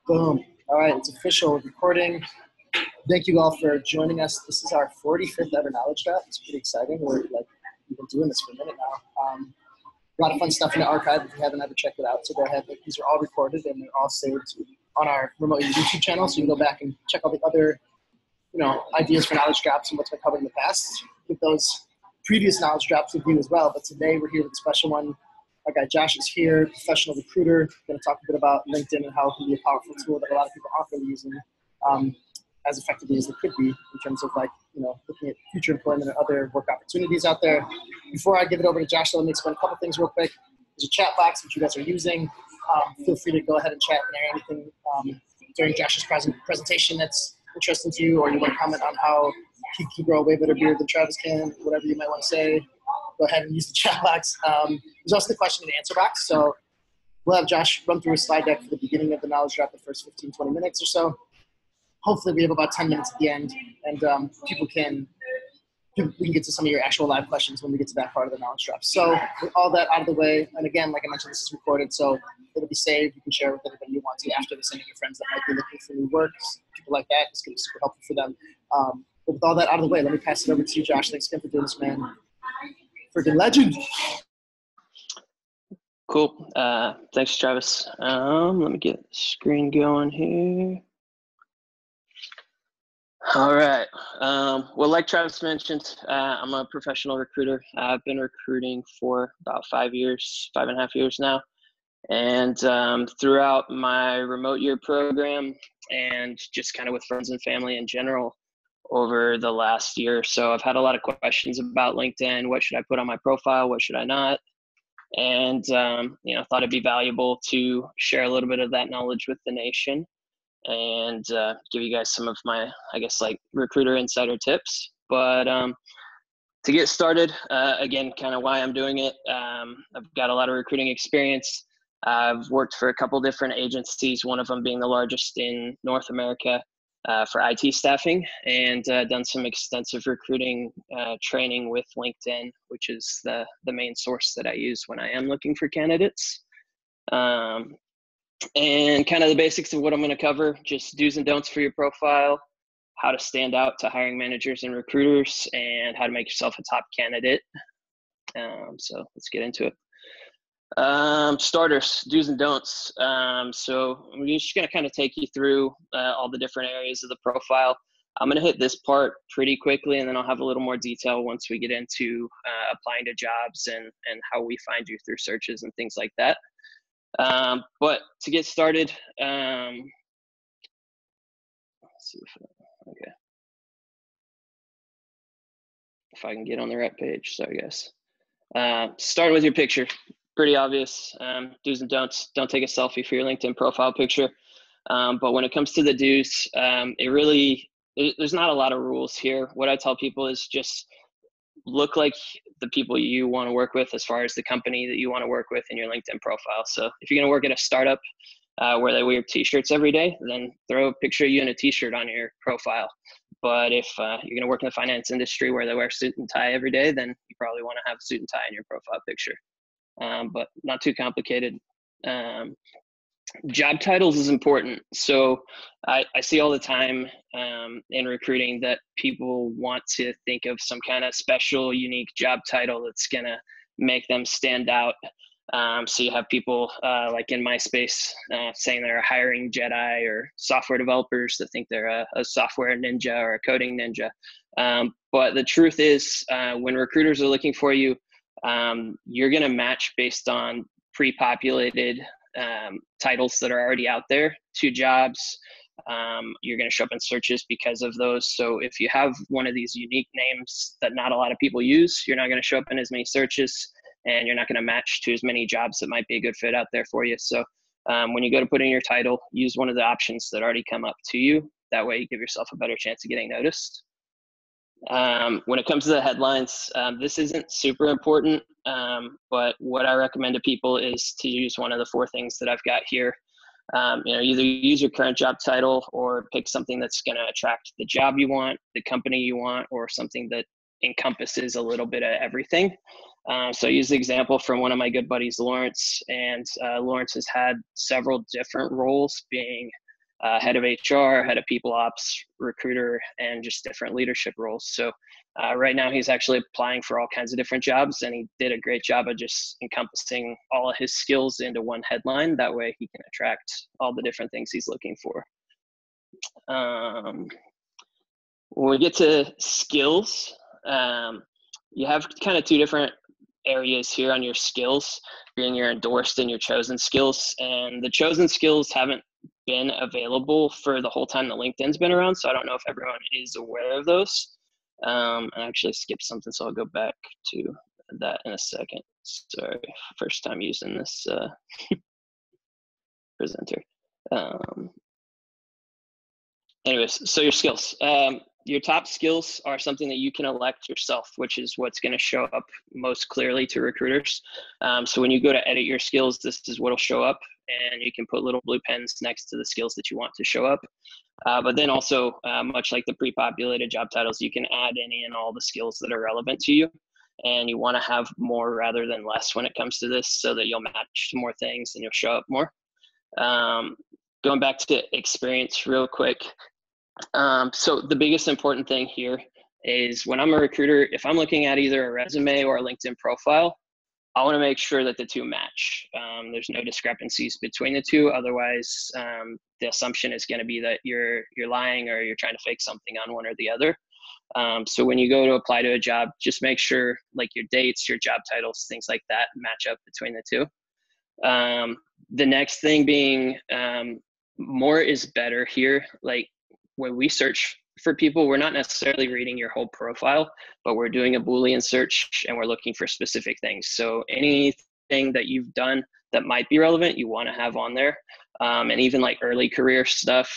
Boom. All right, it's official recording. Thank you all for joining us. This is our 45th ever knowledge drop. It's pretty exciting. We've been doing this for a minute now. A lot of fun stuff in the archive if you haven't ever checked it out. So go ahead. These are all recorded and they're all saved on our remote YouTube channel. So you can go back and check all the other, ideas for knowledge drops and what's been covered in the past. Get those previous knowledge drops with you as well. But today we're here with a special one. Our guy Josh is here, professional recruiter. Going to talk a bit about LinkedIn and how it can be a powerful tool that a lot of people aren't really using as effectively as it could be in terms of looking at future employment and other work opportunities out there. Before I give it over to Josh, let me explain a couple things real quick. There's a chat box which you guys are using. Feel free to go ahead and chat in there anything during Josh's presentation that's interesting to you, or you want to comment on how he can grow a way better beard than Travis can, whatever you might want to say. Go ahead and use the chat box. There's also the question and answer box. So we'll have Josh run through a slide deck for the beginning of the knowledge drop, the first 15, 20 minutes or so. Hopefully we have about 10 minutes at the end, and we can get to some of your actual live questions when we get to that part of the knowledge drop. So with all that out of the way, and again, like I mentioned, this is recorded, so it'll be saved. You can share it with anybody you want to after this, any of your friends that might be looking for new work, people like that. It's going to be super helpful for them. But with all that out of the way, let me pass it over to you, Josh. Thanks again for doing this, man. Freaking legend. Cool. Thanks, Travis. Let me get the screen going here. All right. Well, like Travis mentioned, I'm a professional recruiter. I've been recruiting for about 5.5 years now. And throughout my remote year program and just kind of with friends and family in general over the last year or so, I've had a lot of questions about LinkedIn. What should I put on my profile? What should I not? And, thought it'd be valuable to share a little bit of that knowledge with the nation and give you guys some of my, recruiter insider tips. But to get started, again, kind of why I'm doing it, I've got a lot of recruiting experience. I've worked for a couple different agencies, one of them being the largest in North America for IT staffing, and done some extensive recruiting training with LinkedIn, which is the main source that I use when I am looking for candidates. And kind of the basics of what I'm going to cover, just do's and don'ts for your profile, how to stand out to hiring managers and recruiters, and how to make yourself a top candidate. So let's get into it. Starters, do's and don'ts. So I'm just going to kind of take you through all the different areas of the profile. I'm going to hit this part pretty quickly, and then I'll have a little more detail once we get into applying to jobs and how we find you through searches and things like that. But to get started, let's see if I can get on the right page. Sorry, guys. Starting with your picture, pretty obvious. Do's and don'ts. Don't take a selfie for your LinkedIn profile picture. But when it comes to the do's, there's not a lot of rules here. What I tell people is just look like the people you want to work with as far as the company that you want to work with in your LinkedIn profile. So if you're going to work at a startup where they wear t-shirts every day, then throw a picture of you in a t-shirt on your profile. But if you're going to work in the finance industry where they wear suit and tie every day, then you probably want to have a suit and tie in your profile picture. But not too complicated. Job titles is important. So I see all the time in recruiting that people want to think of some kind of special, unique job title that's going to make them stand out. So you have people like in my space saying they're a hiring Jedi, or software developers that think they're a software ninja or a coding ninja. But the truth is when recruiters are looking for you, you're going to match based on pre-populated titles that are already out there to jobs. You're going to show up in searches because of those. So if you have one of these unique names that not a lot of people use, you're not going to show up in as many searches, and you're not going to match to as many jobs that might be a good fit out there for you. So when you go to put in your title, use one of the options that already come up to you. That way you give yourself a better chance of getting noticed. When it comes to the headlines, this isn't super important, but what I recommend to people is to use one of the 4 things that I've got here. Either use your current job title, or pick something that's going to attract the job you want, the company you want, or something that encompasses a little bit of everything. So I use the example from one of my good buddies, Lawrence, and Lawrence has had several different roles, being head of HR, head of people ops, recruiter, and just different leadership roles. So right now he's actually applying for all kinds of different jobs, and he did a great job of just encompassing all of his skills into one headline. That way he can attract all the different things he's looking for. When we get to skills, you have kind of two different areas here on your skills, being your endorsed and your chosen skills. And the chosen skills haven't been available for the whole time that LinkedIn's been around, so I don't know if everyone is aware of those. I actually skipped something, so I'll go back to that in a second. Sorry, first time using this presenter. Anyways, so your skills. Your top skills are something that you can elect yourself, which is what's going to show up most clearly to recruiters. So when you go to edit your skills, this is what will show up, and you can put little blue pens next to the skills that you want to show up. But then also, much like the pre-populated job titles, you can add any and all the skills that are relevant to you. And you want to have more rather than less when it comes to this, so that you'll match to more things and you'll show up more. Going back to experience real quick. So the biggest important thing here is when I'm a recruiter, if I'm looking at either a resume or a LinkedIn profile, I want to make sure that the two match. There's no discrepancies between the two. Otherwise, the assumption is going to be that you're lying or you're trying to fake something on one or the other. So when you go to apply to a job, just make sure like your dates, your job titles, things like that match up between the two. The next thing being more is better here. Like when we search for people, we're not necessarily reading your whole profile, but we're doing a Boolean search and we're looking for specific things. So anything that you've done that might be relevant, you want to have on there. And even like early career stuff,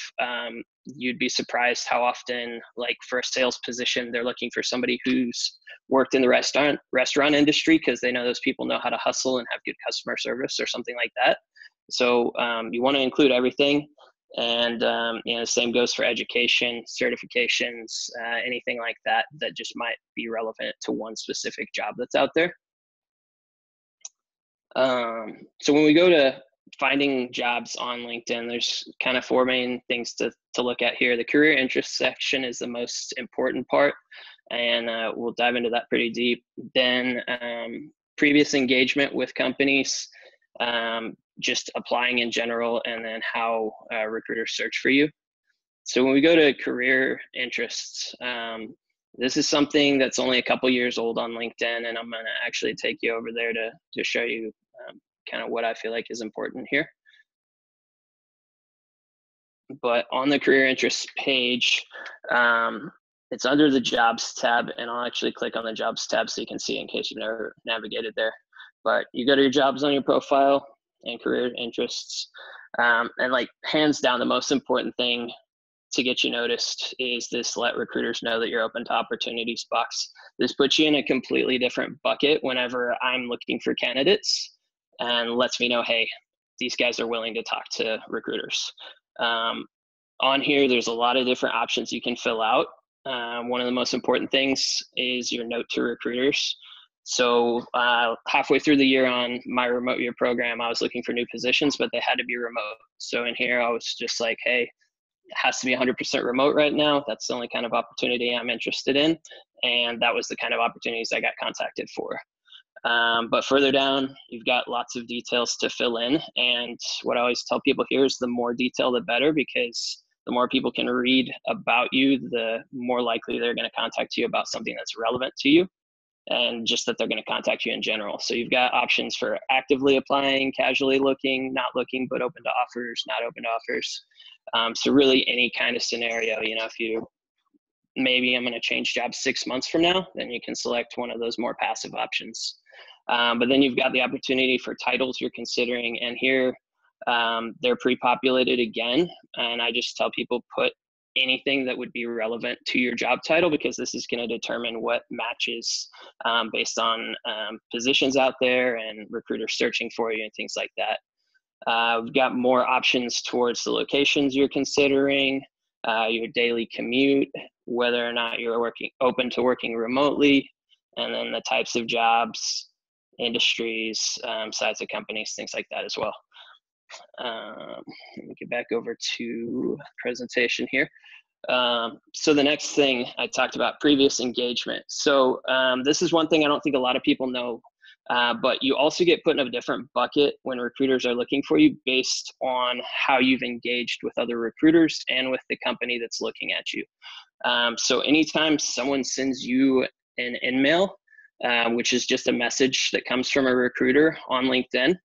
you'd be surprised how often, like for a sales position, they're looking for somebody who's worked in the restaurant industry because they know those people know how to hustle and have good customer service or something like that. So you want to include everything. And the same goes for education, certifications, anything like that that just might be relevant to one specific job that's out there. So when we go to finding jobs on LinkedIn, there's kind of four main things to look at here. The career interest section is the most important part, and we'll dive into that pretty deep. Then previous engagement with companies, just applying in general, and then how recruiters search for you. So when we go to career interests, this is something that's only a couple years old on LinkedIn, and I'm going to actually take you over there to show you kind of what I feel like is important here. But on the career interests page, it's under the jobs tab, and I'll actually click on the jobs tab so you can see in case you've never navigated there. But you go to your jobs on your profile and career interests, and like hands down, the most important thing to get you noticed is this let recruiters know that you're open to opportunities box. This puts you in a completely different bucket whenever I'm looking for candidates, and lets me know, hey, these guys are willing to talk to recruiters. On here, there's a lot of different options you can fill out. One of the most important things is your note to recruiters. So halfway through the year on my remote year program, I was looking for new positions, but they had to be remote. So in here, I was just like, hey, it has to be 100% remote right now. That's the only kind of opportunity I'm interested in. And that was the kind of opportunities I got contacted for. But further down, you've got lots of details to fill in. And what I always tell people here is the more detail, the better, because the more people can read about you, the more likely they're going to contact you about something that's relevant to you, and just that they're going to contact you in general. So you've got options for actively applying, casually looking, not looking, but open to offers, not open to offers. So really any kind of scenario, if you, maybe I'm going to change jobs 6 months from now, then you can select one of those more passive options. But then you've got the opportunity for titles you're considering, and here they're pre-populated again. And I just tell people put anything that would be relevant to your job title, because this is going to determine what matches based on positions out there and recruiters searching for you and things like that. We've got more options towards the locations you're considering, your daily commute, whether or not you're open to working remotely, and then the types of jobs, industries, size of companies, things like that as well. Let me get back over to presentation here. So the next thing I talked about, previous engagement. So this is one thing I don't think a lot of people know, but you also get put in a different bucket when recruiters are looking for you based on how you've engaged with other recruiters and with the company that's looking at you. So anytime someone sends you an in-mail, which is just a message that comes from a recruiter on LinkedIn,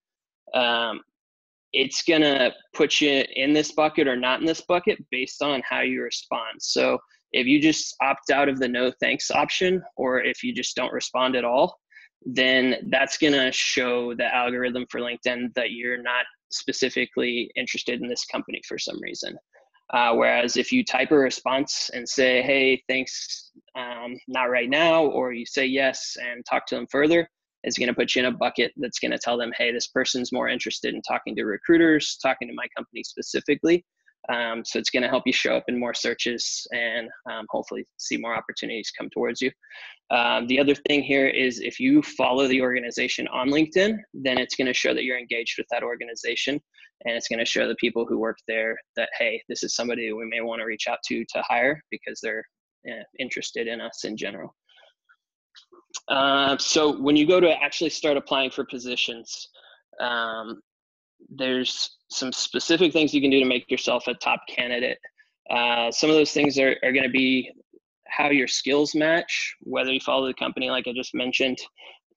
it's going to put you in this bucket or not in this bucket based on how you respond. So if you just opt out of the no thanks option, or if you just don't respond at all, then that's going to show the algorithm for LinkedIn that you're not specifically interested in this company for some reason. Whereas if you type a response and say, hey, thanks, not right now, or you say yes and talk to them further, it's going to put you in a bucket that's going to tell them, hey, this person's more interested in talking to recruiters, talking to my company specifically. So it's going to help you show up in more searches and hopefully see more opportunities come towards you. The other thing here is if you follow the organization on LinkedIn, then it's going to show that you're engaged with that organization. And it's going to show the people who work there that, hey, this is somebody we may want to reach out to hire because they're interested in us in general. So when you go to actually start applying for positions, there's some specific things you can do to make yourself a top candidate. Some of those things are going to be how your skills match, whether you follow the company, like I just mentioned,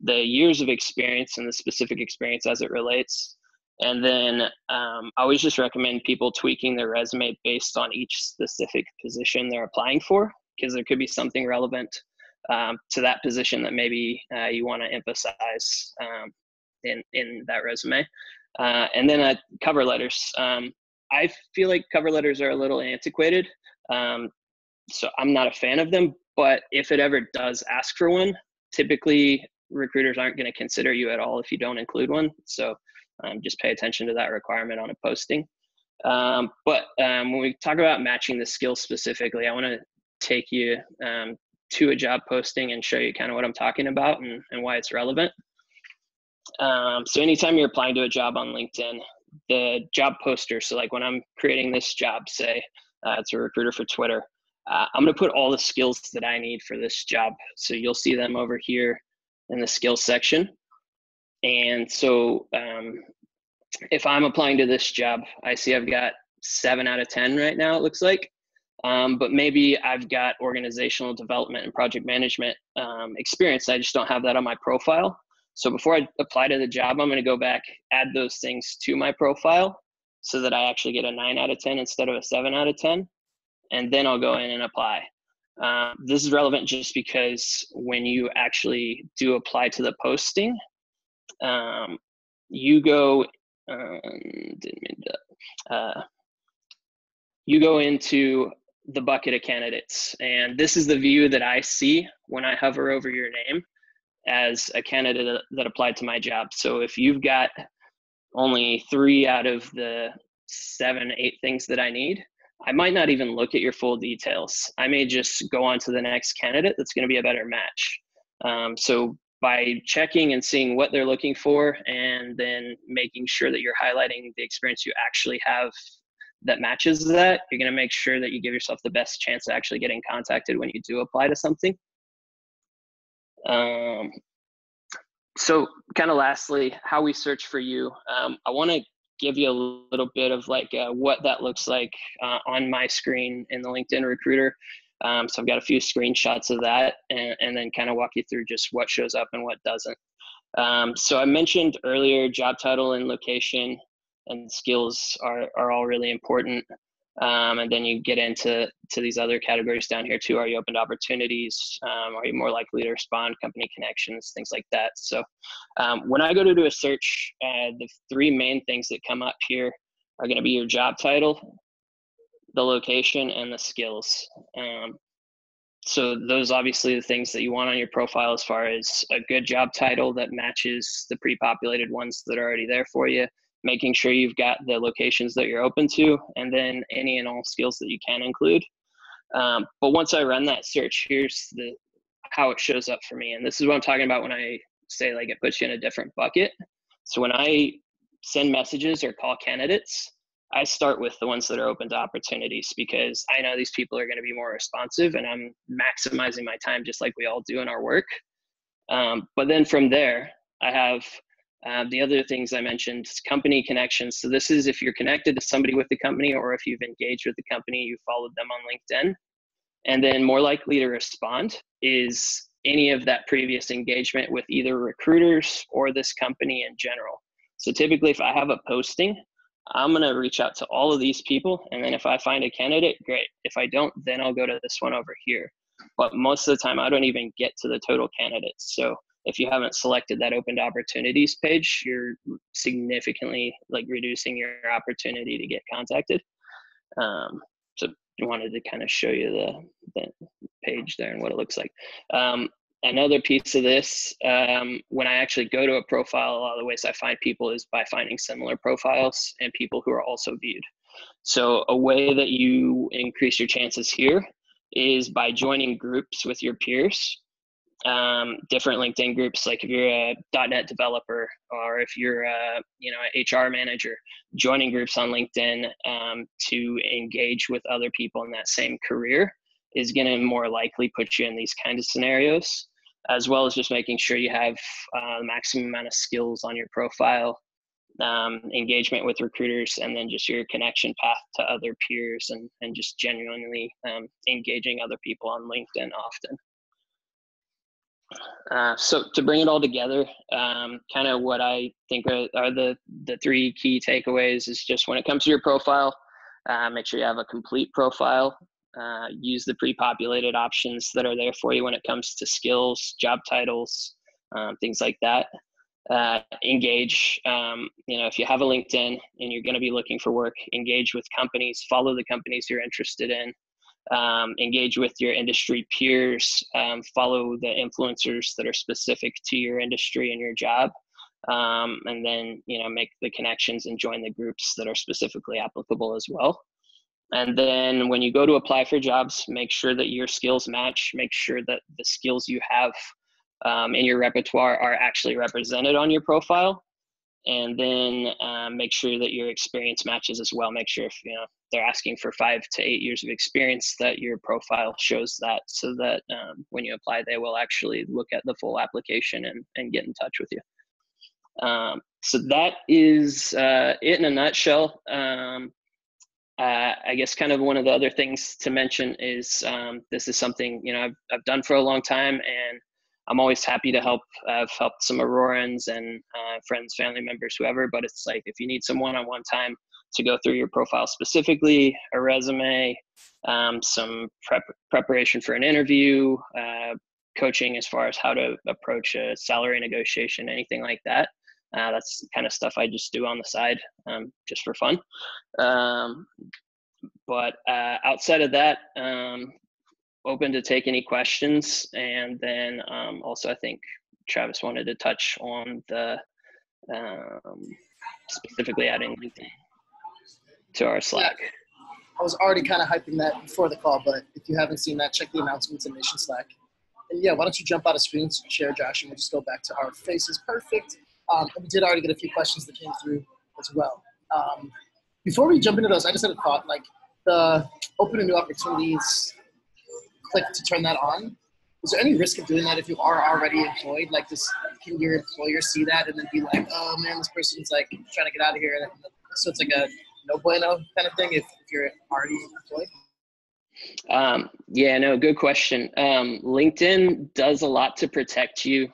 the years of experience and the specific experience as it relates. And then I always just recommend people tweaking their resume based on each specific position they're applying for, because there could be something relevant to that position that maybe you want to emphasize in that resume. And then cover letters. I feel like cover letters are a little antiquated, so I'm not a fan of them, but if it ever does ask for one, typically recruiters aren't going to consider you at all if you don't include one. So just pay attention to that requirement on a posting. But when we talk about matching the skills specifically, I want to take you to a job posting and show you kind of what I'm talking about and why it's relevant. So anytime you're applying to a job on LinkedIn, the job poster, so like when I'm creating this job, say it's a recruiter for Twitter, I'm going to put all the skills that I need for this job. So you'll see them over here in the skills section. And so if I'm applying to this job, I see I've got 7 out of 10 right now, it looks like. But maybe I've got organizational development and project management experience. I just don't have that on my profile. So before I apply to the job, I'm going to go back, add those things to my profile so that I actually get a 9 out of 10 instead of a 7 out of 10. And then I'll go in and apply. This is relevant just because when you actually do apply to the posting, you go into the bucket of candidates. And this is the view that I see when I hover over your name as a candidate that applied to my job. So if you've got only 3 out of the 7, 8 things that I need, I might not even look at your full details. I may just go on to the next candidate that's going to be a better match. So by checking and seeing what they're looking for and then making sure that you're highlighting the experience you actually have that matches that, you're going to make sure that you give yourself the best chance of actually getting contacted when you do apply to something. So kind of lastly, how we search for you. I want to give you a little bit of like what that looks like on my screen in the LinkedIn Recruiter. So I've got a few screenshots of that and then kind of walk you through just what shows up and what doesn't. So I mentioned earlier, job title and location and skills are all really important. And then you get into these other categories down here too. Are you open to opportunities? Are you more likely to respond? Company connections, things like that. So when I go to do a search, the 3 main things that come up here are going to be your job title, the location, and the skills. So those obviously the things that you want on your profile as far as a good job title that matches the pre-populated ones that are already there for you, making sure you've got the locations that you're open to, and then any and all skills that you can include. But once I run that search, here's how it shows up for me. And this is what I'm talking about when I say like it puts you in a different bucket. So when I send messages or call candidates, I start with the ones that are open to opportunities, because I know these people are going to be more responsive, and I'm maximizing my time just like we all do in our work. But then from there, I have the other things I mentioned, company connections. So this is if you're connected to somebody with the company, or if you've engaged with the company, you followed them on LinkedIn. And then more likely to respond is any of that previous engagement with either recruiters or this company in general. So typically, if I have a posting, I'm going to reach out to all of these people. And then if I find a candidate, great. If I don't, then I'll go to this one over here. But most of the time, I don't even get to the total candidates. So if you haven't selected that open to opportunities page, you're significantly like reducing your opportunity to get contacted. So I wanted to kind of show you the page there and what it looks like. Another piece of this, when I actually go to a profile, a lot of the ways I find people is by finding similar profiles and people who are also viewed. So a way that you increase your chances here is by joining groups with your peers. Different LinkedIn groups, like if you're a .NET developer, or if you're a, an HR manager, joining groups on LinkedIn to engage with other people in that same career is going to more likely put you in these kinds of scenarios, as well as just making sure you have the maximum amount of skills on your profile, engagement with recruiters, and then just your connection path to other peers, and just genuinely engaging other people on LinkedIn often. So to bring it all together, kind of what I think are the three key takeaways is just when it comes to your profile, make sure you have a complete profile. Use the pre-populated options that are there for you when it comes to skills, job titles, things like that. Engage, if you have a LinkedIn and you're going to be looking for work, engage with companies, follow the companies you're interested in. Engage with your industry peers, follow the influencers that are specific to your industry and your job, and then make the connections and join the groups that are specifically applicable as well. And then when you go to apply for jobs, make sure that your skills match, make sure that the skills you have in your repertoire are actually represented on your profile. And then make sure that your experience matches as well. Make sure if they're asking for 5 to 8 years of experience, that your profile shows that, so that when you apply, they will actually look at the full application and get in touch with you. So that is it in a nutshell. I guess kind of one of the other things to mention is this is something I've done for a long time, and I'm always happy to help. I've helped some Aurorans and friends, family members, whoever, but it's like if you need some one-on-one time to go through your profile specifically, a resume, some preparation for an interview, coaching as far as how to approach a salary negotiation, anything like that. That's the kind of stuff I just do on the side, just for fun. But outside of that, open to take any questions. And then also I think Travis wanted to touch on the specifically adding LinkedIn to our Slack. Yeah. I was already kind of hyping that before the call, but if you haven't seen that, check the announcements in Nation Slack. And yeah, why don't you jump out of screen, share, Josh, and we'll just go back to our faces. Perfect. And we did already get a few questions that came through as well. Before we jump into those, I just had a thought, like the open to new opportunities, click to turn that on. Is there any risk of doing that if you are already employed? Like can your employer see that and then be like, oh man, this person's like trying to get out of here. And so it's like a no bueno kind of thing if you're already employed? Yeah, no, good question. LinkedIn does a lot to protect you.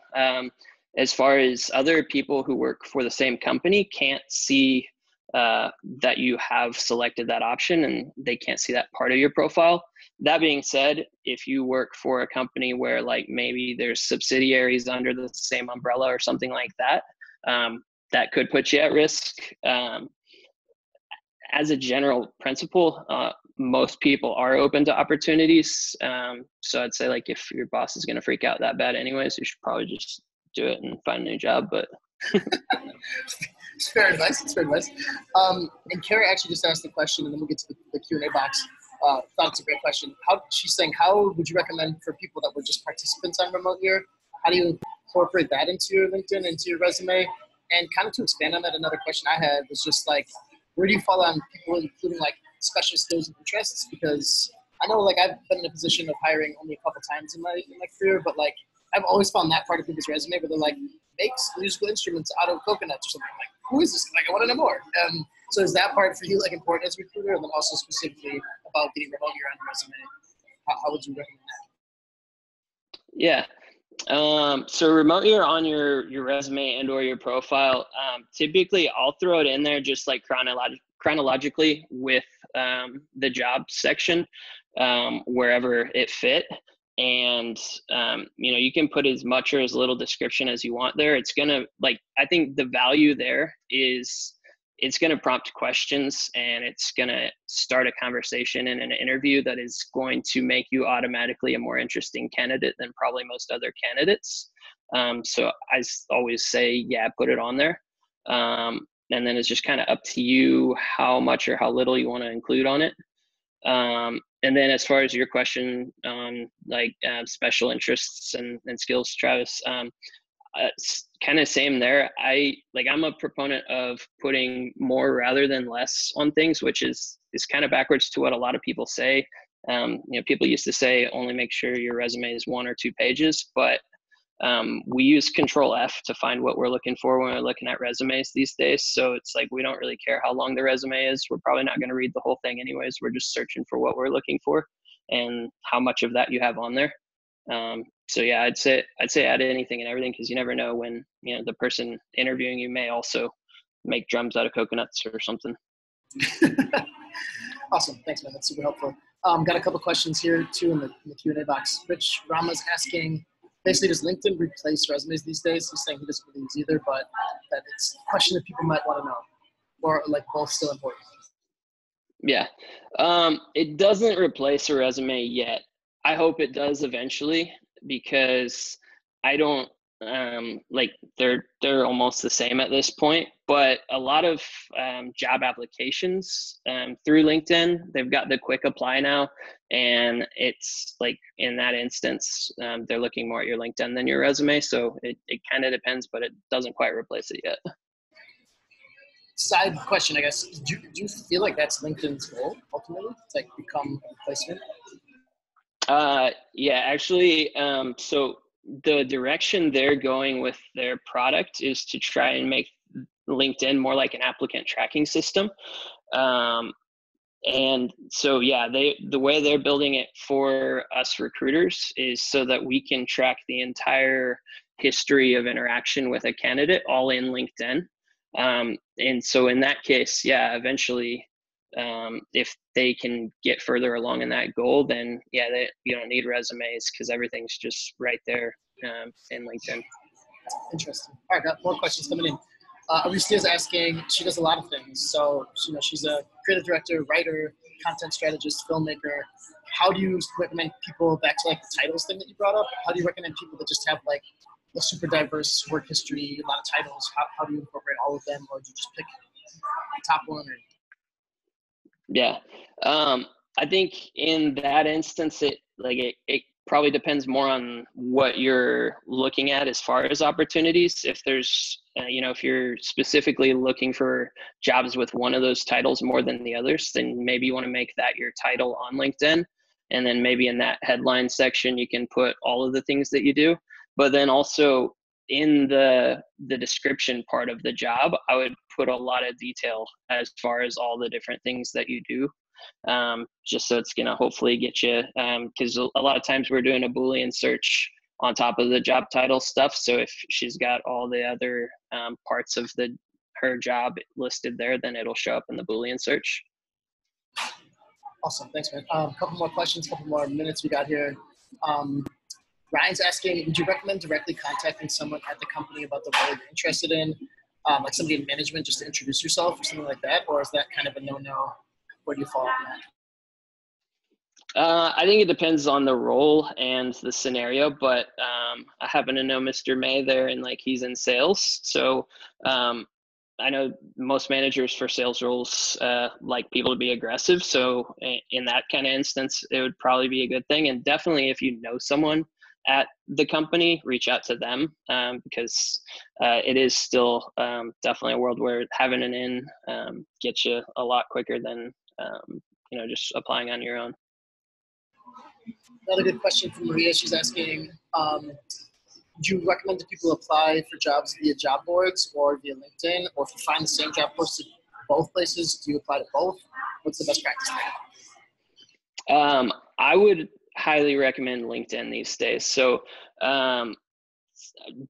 As far as other people who work for the same company can't see that you have selected that option, and they can't see that part of your profile. That being said, if you work for a company where like maybe there's subsidiaries under the same umbrella or something like that, that could put you at risk. As a general principle, most people are open to opportunities. So I'd say like if your boss is going to freak out that bad anyways, you should probably just do it and find a new job. But it's fair advice. It's fair advice. And Carrie actually just asked the question, and then we'll get to the Q&A box. Thought it's a great question. She's saying, how would you recommend for people that were just participants on remote year? How do you incorporate that into your LinkedIn, into your resume? And kind of to expand on that, another question I had was just like, where do you fall on people including like special skills and interests? Because I know like I've been in a position of hiring only a couple times in my career, but like I've always found that part of people's resume where they're like makes musical instruments out of coconuts or something. I'm like, who is this? Like I want to know more. So is that part for you like important as a recruiter, and then also specifically about getting remote year on the resume? How would you recommend that? Yeah. So remote year on your resume and or your profile, typically I'll throw it in there just like chronologically with the job section, wherever it fit. And, you can put as much or as little description as you want there. It's going to I think the value there is it's going to prompt questions, and it's going to start a conversation in an interview that is going to make you automatically a more interesting candidate than probably most other candidates. So I always say, yeah, put it on there. And then it's just kind of up to you how much or how little you want to include on it. And then as far as your question on special interests and skills, Travis, kind of same there. I'm a proponent of putting more rather than less on things, which is kind of backwards to what a lot of people say. People used to say only make sure your resume is 1 or 2 pages, but we use Control F to find what we're looking for when we're looking at resumes these days. So it's like we don't really care how long the resume is. We're probably not going to read the whole thing anyways. We're just searching for what we're looking for and how much of that you have on there. So yeah, I'd say add anything and everything, because you never know when the person interviewing you may also make drums out of coconuts or something. Awesome, thanks, man. That's super helpful. Got a couple questions here too in the Q&A box. Rich Rama's asking, basically, does LinkedIn replace resumes these days? He's saying he doesn't believe either, but that it's a question that people might want to know, or like both still important. Yeah, it doesn't replace a resume yet. I hope it does eventually, because I don't they're almost the same at this point. But a lot of job applications through LinkedIn, they've got the quick apply now, and it's like in that instance they're looking more at your LinkedIn than your resume. So it kind of depends, but it doesn't quite replace it yet. Side question, I guess. Do you feel like that's LinkedIn's goal ultimately, to like become a replacement? Yeah, actually, so the direction they're going with their product is to try and make LinkedIn more like an applicant tracking system. And so, yeah, the way they're building it for us recruiters is so that we can track the entire history of interaction with a candidate all in LinkedIn. And so in that case, yeah, eventually, if they can get further along in that goal, then yeah, you don't need resumes because everything's just right there in LinkedIn. Interesting. All right, got more questions coming in. Alicia's asking, she does a lot of things. So, she's a creative director, writer, content strategist, filmmaker. How do you recommend people, back to like the titles thing that you brought up, how do you recommend people that just have like a super diverse work history, a lot of titles? How do you incorporate all of them, or do you just pick the top one? Or? Yeah. I think in that instance, it probably depends more on what you're looking at as far as opportunities. If there's, if you're specifically looking for jobs with one of those titles more than the others, then maybe you want to make that your title on LinkedIn. And then maybe in that headline section, you can put all of the things that you do. But then also in the description part of the job, I would put a lot of detail as far as all the different things that you do. Just so it's going to hopefully get you, because a lot of times we're doing a Boolean search on top of the job title stuff. So if she's got all the other parts of her job listed there, then it'll show up in the Boolean search. Awesome. Thanks, man. A couple more questions, couple more minutes we got here. Ryan's asking, would you recommend directly contacting someone at the company about the role you're interested in, like somebody in management, just to introduce yourself or something like that? Or is that kind of a no-no? Where do you fall on that? I think it depends on the role and the scenario, but I happen to know Mr. May there, and he's in sales. So I know most managers for sales roles like people to be aggressive. So in that kind of instance, it would probably be a good thing. And definitely if you know someone at the company, reach out to them, because it is still definitely a world where having an in gets you a lot quicker than just applying on your own. Another good question from Maria. She's asking, would you recommend that people apply for jobs via job boards or via LinkedIn? Or if you find the same job posted both places, do you apply to both? What's the best practice there? I would highly recommend LinkedIn these days. So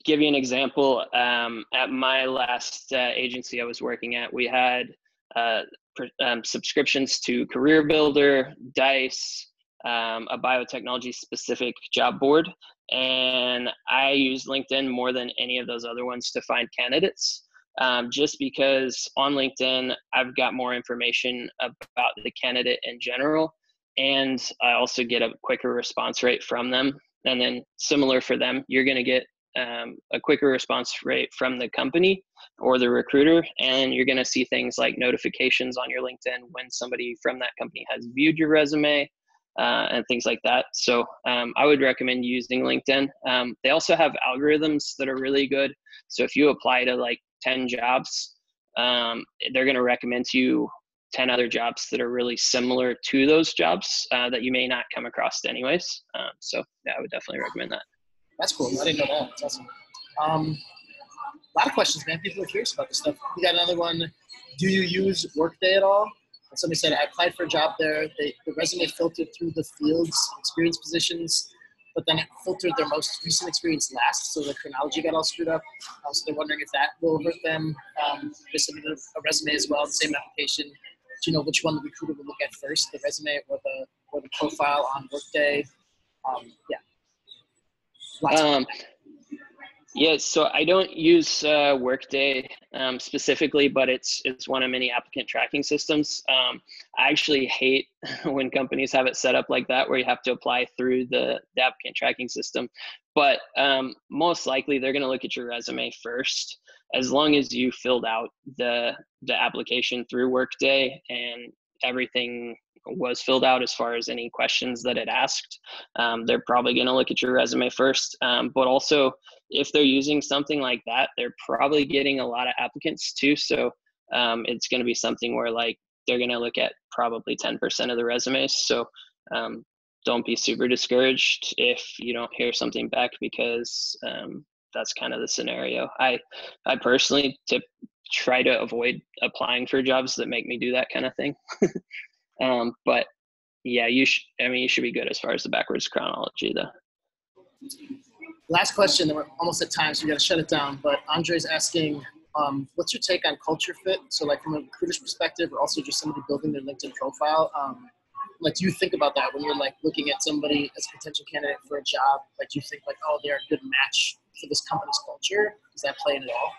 give you an example. At my last agency I was working at, we had subscriptions to Career Builder, Dice, a biotechnology specific job board. And I use LinkedIn more than any of those other ones to find candidates, just because on LinkedIn, I've got more information about the candidate in general. And I also get a quicker response rate from them. And then similar for them, you're going to get a quicker response rate from the company or the recruiter. And you're going to see things like notifications on your LinkedIn when somebody from that company has viewed your resume, and things like that. So I would recommend using LinkedIn. They also have algorithms that are really good. So if you apply to like 10 jobs, they're going to recommend to you 10 other jobs that are really similar to those jobs that you may not come across anyways. So yeah, I would definitely recommend that. That's cool. I didn't know that. That's awesome. A lot of questions, man. People are curious about this stuff. We got another one. Do you use Workday at all? And somebody said, I applied for a job there. The resume filtered through the fields, experience positions, but then it filtered their most recent experience last, so the chronology got all screwed up. So they're wondering if that will hurt them. They submitted a resume as well, the same application. Do you know which one the recruiter will look at first, the resume or the profile on Workday? Yeah, so I don't use Workday specifically, but it's one of many applicant tracking systems. I actually hate when companies have it set up like that, where you have to apply through the applicant tracking system. But most likely they're going to look at your resume first. As long as you filled out the application through Workday and everything was filled out as far as any questions that it asked, they're probably going to look at your resume first. But also, if they're using something like that, they're probably getting a lot of applicants too. So it's going to be something where like they're going to look at probably 10% of the resumes. So don't be super discouraged if you don't hear something back, because that's kind of the scenario. I personally try to avoid applying for jobs that make me do that kind of thing. But yeah, you should be good as far as the backwards chronology though. Last question, then we're almost at time, so we got to shut it down. But Andre's asking, what's your take on culture fit? So like from a recruiter's perspective, or also just somebody building their LinkedIn profile, like do you think about that when you're like looking at somebody as a potential candidate for a job? Like do you think like, oh, they're a good match for this company's culture? Does that play in at all?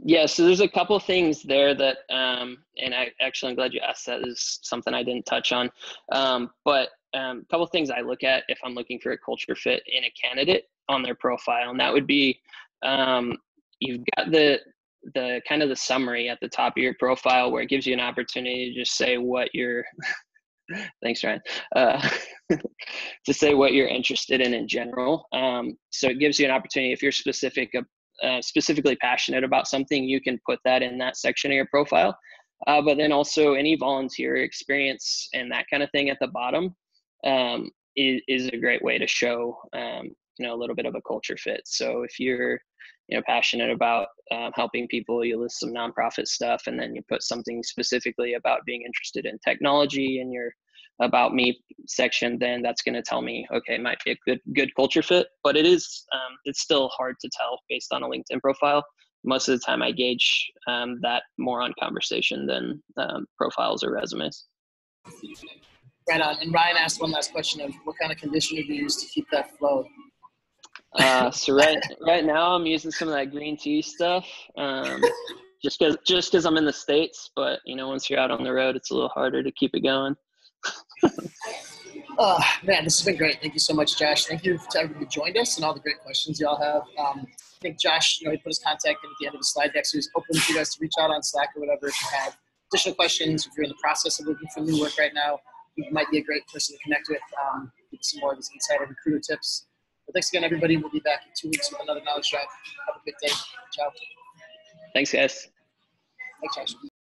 Yeah, so there's a couple things there that, and I'm glad you asked that. This is something I didn't touch on. But a couple things I look at if I'm looking for a culture fit in a candidate on their profile, and that would be, you've got the kind of the summary at the top of your profile where it gives you an opportunity to just say what you're, thanks, Ryan, to say what you're interested in general. So it gives you an opportunity, if you're specifically passionate about something, you can put that in that section of your profile. But then also any volunteer experience and that kind of thing at the bottom is a great way to show a little bit of a culture fit. So if you're passionate about helping people, you list some nonprofit stuff, and then you put something specifically about being interested in technology in your About Me section, then that's going to tell me, okay, it might be a good culture fit. But it's still hard to tell based on a LinkedIn profile. Most of the time I gauge that more on conversation than profiles or resumes. Right on. And Ryan asked one last question of what kind of conditioner do you use to keep that flow? So right now I'm using some of that green tea stuff, just because I'm in the States. But once you're out on the road, it's a little harder to keep it going. Oh man, this has been great. Thank you so much, Josh. Thank you to everybody who joined us and all the great questions y'all have. I think Josh, he put his contact in at the end of the slide deck, so he's open for you guys to reach out on Slack or whatever if you have additional questions. If you're in the process of looking for new work right now, he might be a great person to connect with, get some more of his insider recruiter tips. But thanks again, everybody. We'll be back in 2 weeks with another knowledge drop. Have a good day. Ciao. Thanks, guys. Thanks, Josh.